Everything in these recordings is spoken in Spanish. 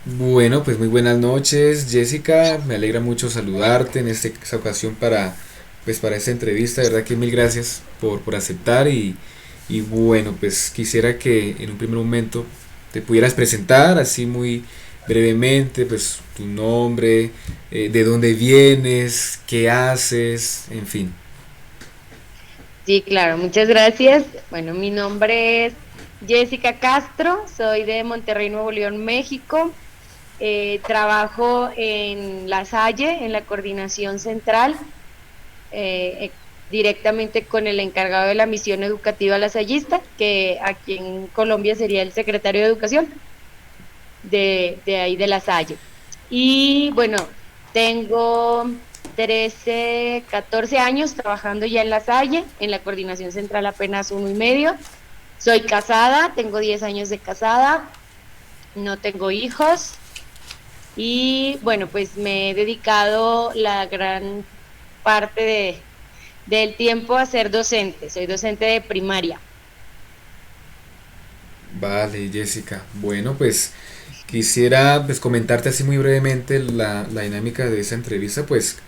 Bueno, pues muy buenas noches, Jessica. Me alegra mucho saludarte en esta ocasión para esta entrevista. De verdad que mil gracias por aceptar y bueno, pues quisiera que en un primer momento te pudieras presentar así muy brevemente, pues tu nombre, de dónde vienes, qué haces, en fin. Sí, claro, muchas gracias. Bueno, mi nombre es Jessica Castro, soy de Monterrey, Nuevo León, México. Trabajo en La Salle, en la coordinación central, directamente con el encargado de la misión educativa lasallista, que aquí en Colombia sería el secretario de Educación de ahí de La Salle. Y bueno, tengo 13, 14 años trabajando ya en La Salle, en la coordinación central apenas 1 y medio. Soy casada, tengo 10 años de casada, no tengo hijos y bueno, pues me he dedicado la gran parte del tiempo a ser docente. Soy docente de primaria. Vale, Jessica. Bueno, pues quisiera pues comentarte así muy brevemente la dinámica de esa entrevista, pues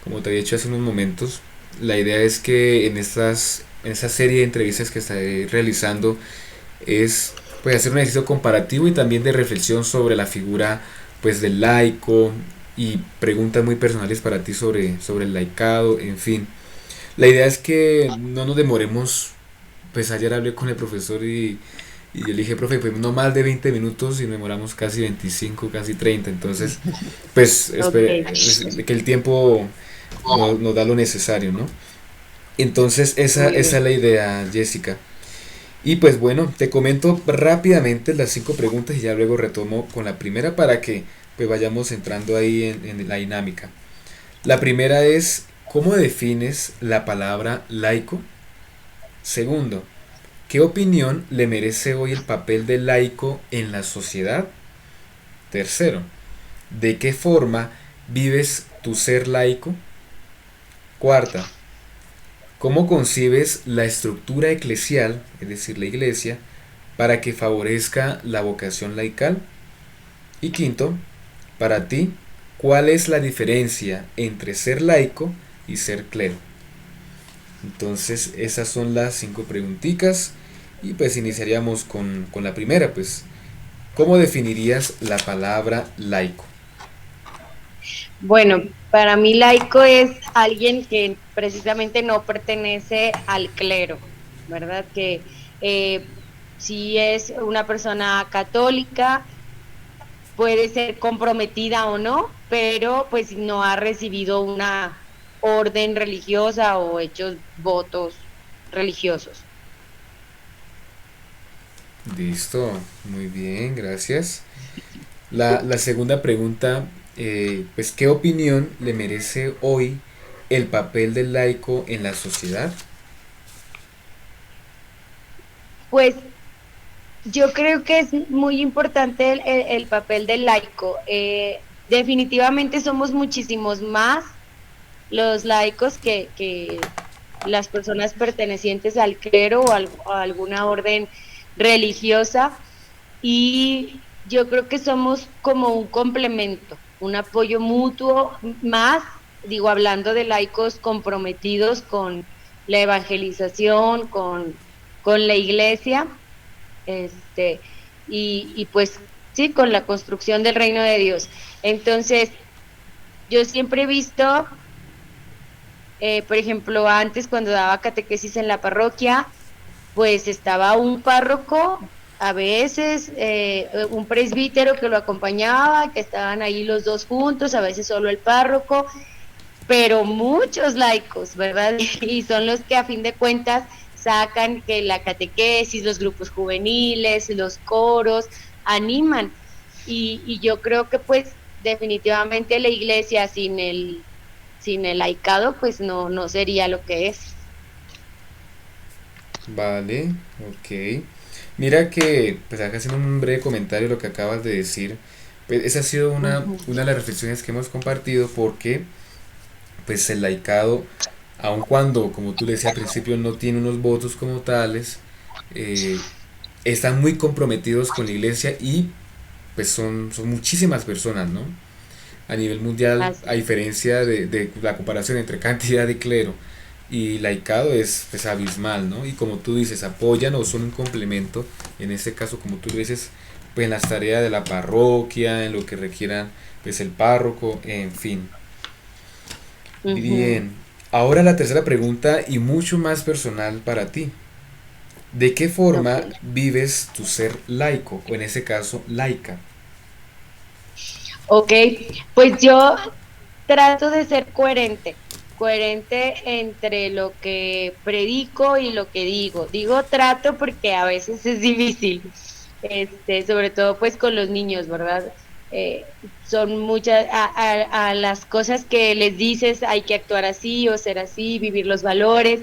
como te había dicho hace unos momentos, la idea es que en esta serie de entrevistas que estaré realizando es pues hacer un ejercicio comparativo y también de reflexión sobre la figura pues del laico y preguntas muy personales para ti sobre el laicado, en fin. La idea es que no nos demoremos, pues ayer hablé con el profesor y yo le dije, profe, pues no más de 20 minutos y nos demoramos casi 25 casi 30. Entonces, pues Ok. espere, que el tiempo nos da lo necesario, ¿no? Entonces, Muy esa es bien. la idea, Jessica. Y pues bueno, te comento rápidamente las 5 preguntas y ya luego retomo con la primera para que pues vayamos entrando ahí en la dinámica. La primera es, ¿cómo defines la palabra laico? Segundo, ¿qué opinión le merece hoy el papel del laico en la sociedad? Tercero, ¿de qué forma vives tu ser laico? Cuarta, ¿cómo concibes la estructura eclesial, es decir, la iglesia, para que favorezca la vocación laical? Y quinto, para ti, ¿cuál es la diferencia entre ser laico y ser clero? Entonces, esas son las 5 preguntitas y pues iniciaríamos con la primera, pues, ¿cómo definirías la palabra laico? Bueno, para mí laico es alguien que precisamente no pertenece al clero, ¿verdad? Que si es una persona católica, puede ser comprometida o no, pero pues no ha recibido una orden religiosa o hechos votos religiosos. Listo, muy bien, gracias. La segunda pregunta, pues, ¿qué opinión le merece hoy el papel del laico en la sociedad? Pues yo creo que es muy importante el papel del laico. Definitivamente somos muchísimos más los laicos que las personas pertenecientes al clero o a alguna orden religiosa y yo creo que somos como un complemento, un apoyo mutuo más, digo, hablando de laicos comprometidos con la evangelización, con la iglesia, este, y pues sí, con la construcción del reino de Dios. Entonces, yo siempre he visto, por ejemplo, antes cuando daba catequesis en la parroquia, pues estaba un párroco, a veces un presbítero que lo acompañaba, que estaban ahí los dos juntos, a veces solo el párroco, pero muchos laicos, ¿verdad? Y son los que a fin de cuentas sacan que la catequesis, los grupos juveniles, los coros, animan. Y yo creo que pues definitivamente la iglesia sin el laicado pues no sería lo que es. Vale, ok. Mira que, pues acá haciendo un breve comentario de lo que acabas de decir, pues esa ha sido Ujú. una de las reflexiones que hemos compartido porque, pues el laicado, aun cuando, como tú le decías al principio, no tiene unos votos como tales, están muy comprometidos con la iglesia y pues son muchísimas personas, ¿no? A nivel mundial, Así. a diferencia de la comparación entre cantidad de clero y laicado es pues abismal, ¿no? Y como tú dices, apoyan o son un complemento, en este caso como tú dices, pues en las tareas de la parroquia, en lo que requieran pues el párroco, en fin. Ujú. Bien, ahora la tercera pregunta y mucho más personal para ti. ¿De qué Ok. forma vives tu ser laico, o en ese caso laica? Ok, pues yo trato de ser coherente, coherente entre lo que predico y lo que digo. Digo trato porque a veces es difícil, sobre todo pues con los niños, ¿verdad? Son muchas, a las cosas que les dices hay que actuar así o ser así, vivir los valores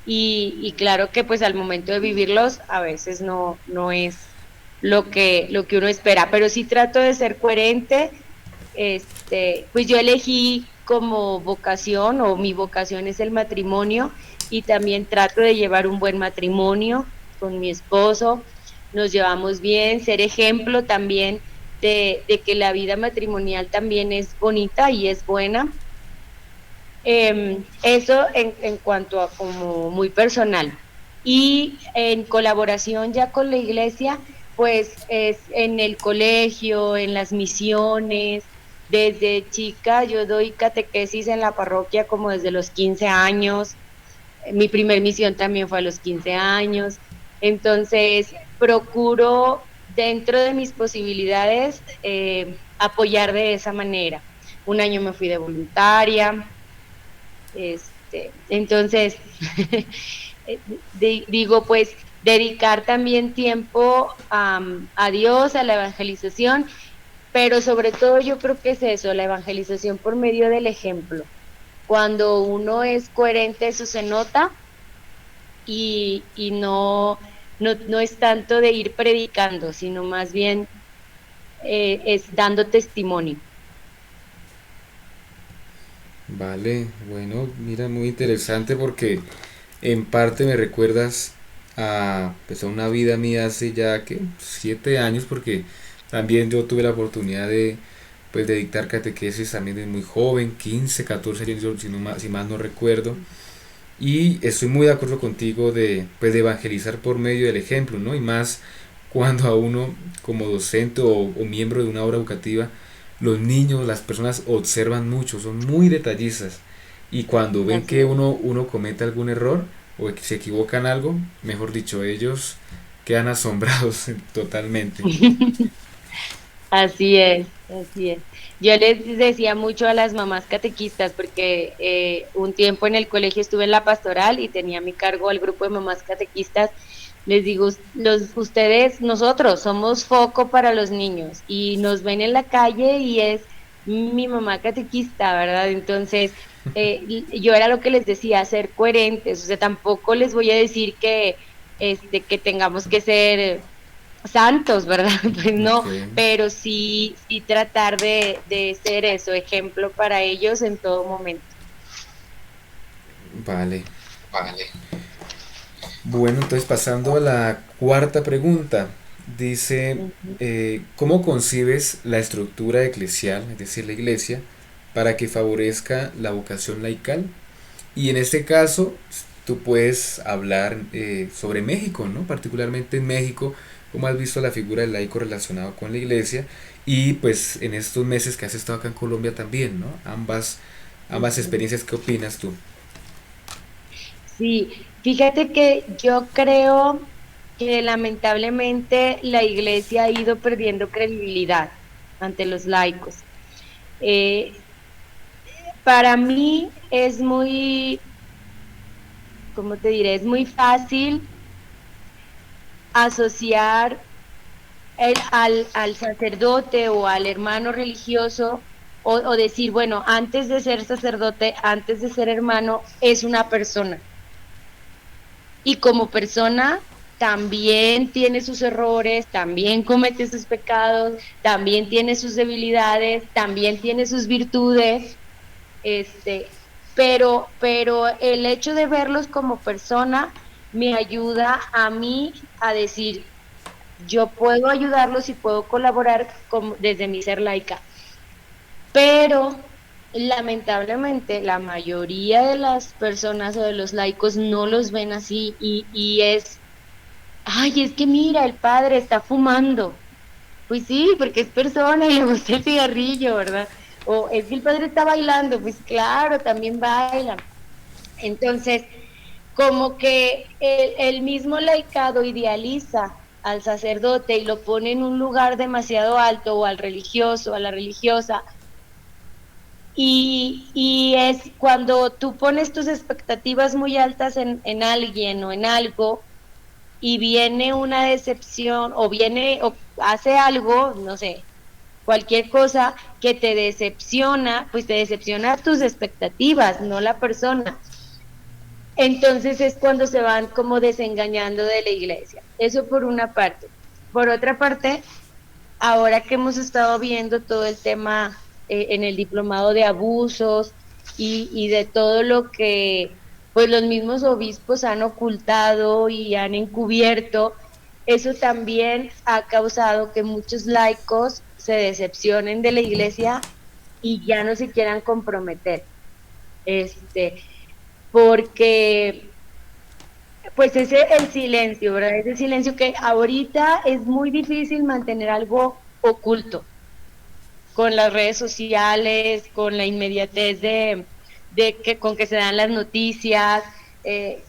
y claro que pues al momento de vivirlos a veces no es lo que uno espera, pero sí trato de ser coherente. Pues yo elegí como vocación o mi vocación es el matrimonio y también trato de llevar un buen matrimonio con mi esposo. Nos llevamos bien, ser ejemplo también de que la vida matrimonial también es bonita y es buena. Eso en cuanto a como muy personal. Y en colaboración ya con la iglesia, pues es en el colegio, en las misiones. Desde chica yo doy catequesis en la parroquia como desde los 15 años. Mi primer misión también fue a los 15 años. Entonces, procuro dentro de mis posibilidades apoyar de esa manera. Un año me fui de voluntaria, entonces, digo, pues dedicar también tiempo a Dios, a la evangelización, pero sobre todo yo creo que es eso, la evangelización por medio del ejemplo. Cuando uno es coherente, eso se nota y no es tanto de ir predicando, sino más bien es dando testimonio. Vale, bueno, mira, muy interesante porque en parte me recuerdas a, pues a una vida mía hace ya que 7 años, porque también yo tuve la oportunidad de, pues, de dictar catequesis también de muy joven, 15 14 años, si, no si más no recuerdo. Y estoy muy de acuerdo contigo de, pues, de evangelizar por medio del ejemplo, ¿no? Y más cuando a uno como docente o miembro de una obra educativa, los niños, las personas observan mucho, son muy detallistas. Y cuando ven Así que es. uno comete algún error o que se equivoca en algo, mejor dicho, ellos quedan asombrados totalmente. Así es, así es. Yo les decía mucho a las mamás catequistas porque un tiempo en el colegio estuve en la pastoral y tenía a mi cargo al grupo de mamás catequistas. Les digo, ustedes, nosotros somos foco para los niños y nos ven en la calle y es mi mamá catequista, ¿verdad? Entonces, yo era lo que les decía, ser coherentes, o sea, tampoco les voy a decir que tengamos que ser santos, ¿verdad? Pues Ok, no, pero sí tratar de ser eso, ejemplo para ellos en todo momento. vale. Vale. Bueno, entonces pasando a la cuarta pregunta, dice, Ujú. ¿cómo concibes la estructura eclesial, es decir, la iglesia, para que favorezca la vocación laical? Y en este caso, tú puedes hablar sobre México, ¿no? Particularmente en México, cómo has visto la figura del laico relacionado con la iglesia y pues en estos meses que has estado acá en Colombia también, ¿no? Ambas Ujú. experiencias, ¿qué opinas tú? Sí, fíjate que yo creo que lamentablemente la iglesia ha ido perdiendo credibilidad ante los laicos. Eh, para mí es muy, ¿cómo te diré? Es muy fácil asociar al sacerdote o al hermano religioso o decir, bueno, antes de ser sacerdote, antes de ser hermano, es una persona. Y como persona también tiene sus errores, también comete sus pecados, también tiene sus debilidades, también tiene sus virtudes, pero el hecho de verlos como persona me ayuda a mí a decir, yo puedo ayudarlos y puedo colaborar desde mi ser laica, pero lamentablemente la mayoría de las personas o de los laicos no los ven así y es, ay, es que mira, el padre está fumando. Pues sí, porque es persona y le gusta el cigarrillo, ¿verdad? O es que el padre está bailando, pues claro, también bailan. Entonces, como que el mismo laicado idealiza al sacerdote y lo pone en un lugar demasiado alto, o al religioso, a la religiosa, y es cuando tú pones tus expectativas muy altas en alguien o en algo, y viene una decepción, o viene, o hace algo, no sé, cualquier cosa que te decepciona, pues te decepciona tus expectativas, no la persona. Entonces es cuando se van como desengañando de la iglesia. Eso por una parte. Por otra parte, ahora que hemos estado viendo todo el tema en el diplomado de abusos y de todo lo que pues los mismos obispos han ocultado y han encubierto, eso también ha causado que muchos laicos se decepcionen de la iglesia y ya no se quieran comprometer. Este, porque pues ese el silencio, ¿verdad? Ese silencio que ahorita es muy difícil mantener algo oculto con las redes sociales, con la inmediatez de que con que se dan las noticias. Eh,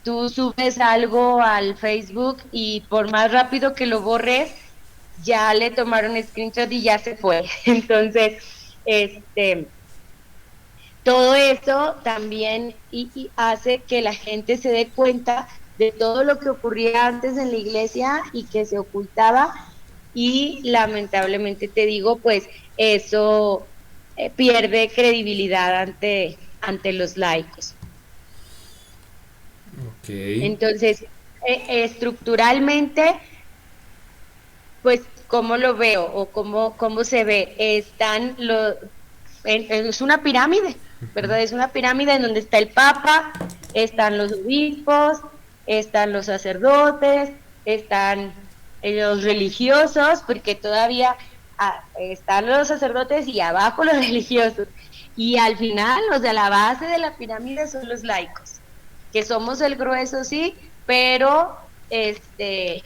Tú subes algo al Facebook y por más rápido que lo borres, ya le tomaron screenshot y ya se fue. Entonces, este, todo eso también y hace que la gente se dé cuenta de todo lo que ocurría antes en la iglesia y que se ocultaba y lamentablemente te digo, pues eso pierde credibilidad ante los laicos. Ok, Entonces, estructuralmente, pues, ¿cómo lo veo o cómo se ve? Es una pirámide, ¿verdad? Es una pirámide en donde está el Papa, están los obispos, están los sacerdotes, están los religiosos, porque todavía están los sacerdotes y abajo los religiosos. Y al final, los de la base de la pirámide son los laicos, que somos el grueso, sí, pero eh,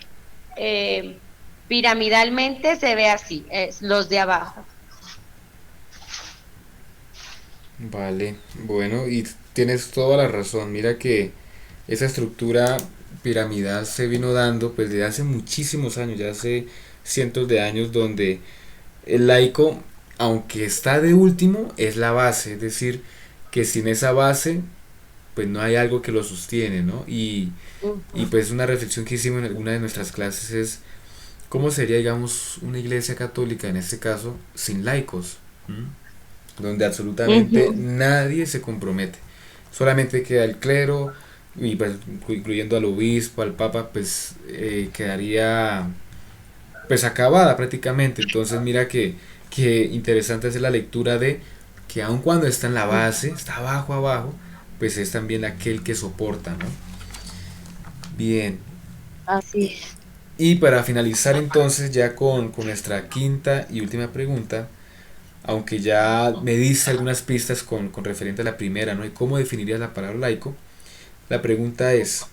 piramidalmente se ve así, es los de abajo. vale, bueno, y tienes toda la razón. Mira que esa estructura piramidal se vino dando pues desde hace muchísimos años, ya hace cientos de años, donde el laico, aunque está de último, es la base, es decir, que sin esa base pues no hay algo que lo sostiene, ¿no? Y Ujú, pues una reflexión que hicimos en alguna de nuestras clases es cómo sería, digamos, una iglesia católica, en este caso, sin laicos, ¿m? Donde absolutamente ujú. nadie se compromete, solamente queda el clero y pues incluyendo al obispo, al papa, pues quedaría pues acabada prácticamente. Entonces mira que interesante es la lectura de que aun cuando está en la base, está abajo abajo, pues es también aquel que soporta, ¿no? Bien. Así es. Y para finalizar entonces ya con nuestra quinta y última pregunta, aunque ya me dice algunas pistas con referente a la primera, ¿no? Y cómo definirías la palabra laico, la pregunta es,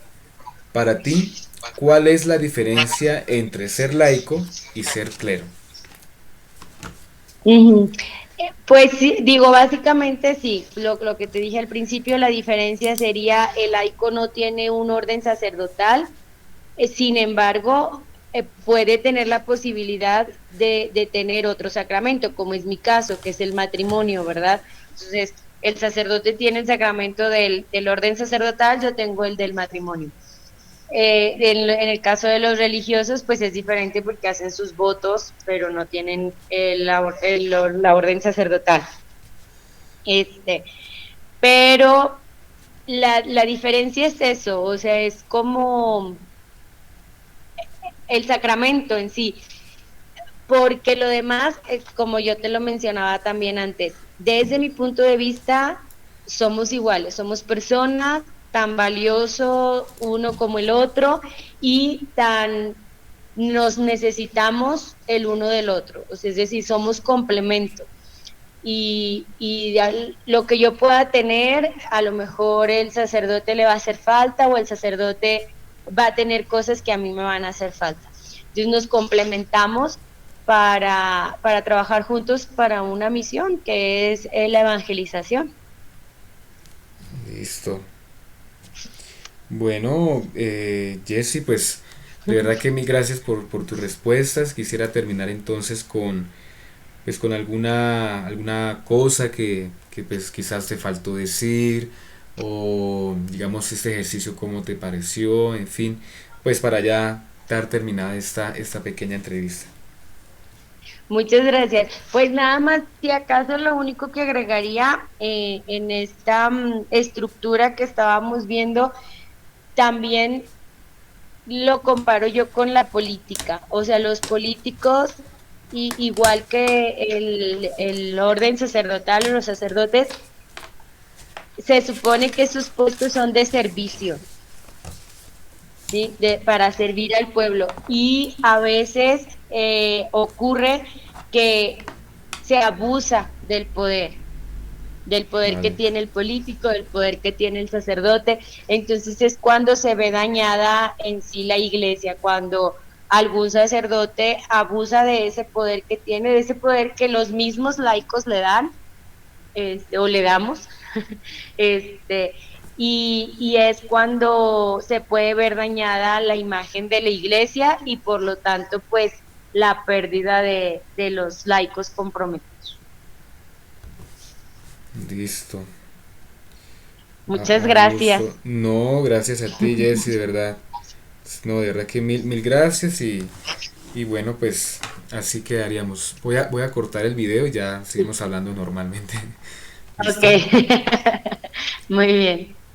para ti, ¿cuál es la diferencia entre ser laico y ser clero? Ujú. Pues sí, digo, básicamente sí, lo que te dije al principio, la diferencia sería el laico no tiene un orden sacerdotal, sin embargo, puede tener la posibilidad de tener otro sacramento, como es mi caso, que es el matrimonio, ¿verdad? Entonces, el sacerdote tiene el sacramento del orden sacerdotal, yo tengo el del matrimonio. En el caso de los religiosos, pues es diferente porque hacen sus votos, pero no tienen la orden sacerdotal. Este, pero la diferencia es eso, o sea, es como el sacramento en sí, porque lo demás, como yo te lo mencionaba también antes, desde mi punto de vista, somos iguales, somos personas tan valioso uno como el otro y tan nos necesitamos el uno del otro, o sea, es decir, somos complemento. Y lo que yo pueda tener, a lo mejor el sacerdote le va a hacer falta o el sacerdote va a tener cosas que a mí me van a hacer falta. Entonces nos complementamos para trabajar juntos para una misión que es la evangelización. Listo. Bueno, Jessy, pues de verdad que mil gracias por tus respuestas. Quisiera terminar entonces con, pues, con alguna cosa que pues quizás te faltó decir, o digamos este ejercicio cómo te pareció, en fin, pues para ya dar terminada esta pequeña entrevista. Muchas gracias. Pues nada más, si acaso lo único que agregaría en esta estructura que estábamos viendo, también lo comparo yo con la política. O sea, los políticos, igual que el orden sacerdotal o los sacerdotes, se supone que sus puestos son de servicio, ¿sí? Para servir al pueblo. Y a veces ocurre que se abusa del poder que Vale. tiene el político, del poder que tiene el sacerdote. Entonces es cuando se ve dañada en sí la iglesia, cuando algún sacerdote abusa de ese poder que tiene, de ese poder que los mismos laicos le dan, o le damos, este, y es cuando se puede ver dañada la imagen de la iglesia y por lo tanto, pues, la pérdida de los laicos comprometidos. Listo. Muchas A gracias. gusto. No, gracias a ti, Jessy, de verdad. No, de verdad que mil gracias y bueno, pues así quedaríamos. Voy a cortar el video y ya seguimos hablando normalmente. Ok, ¿Listo? muy bien.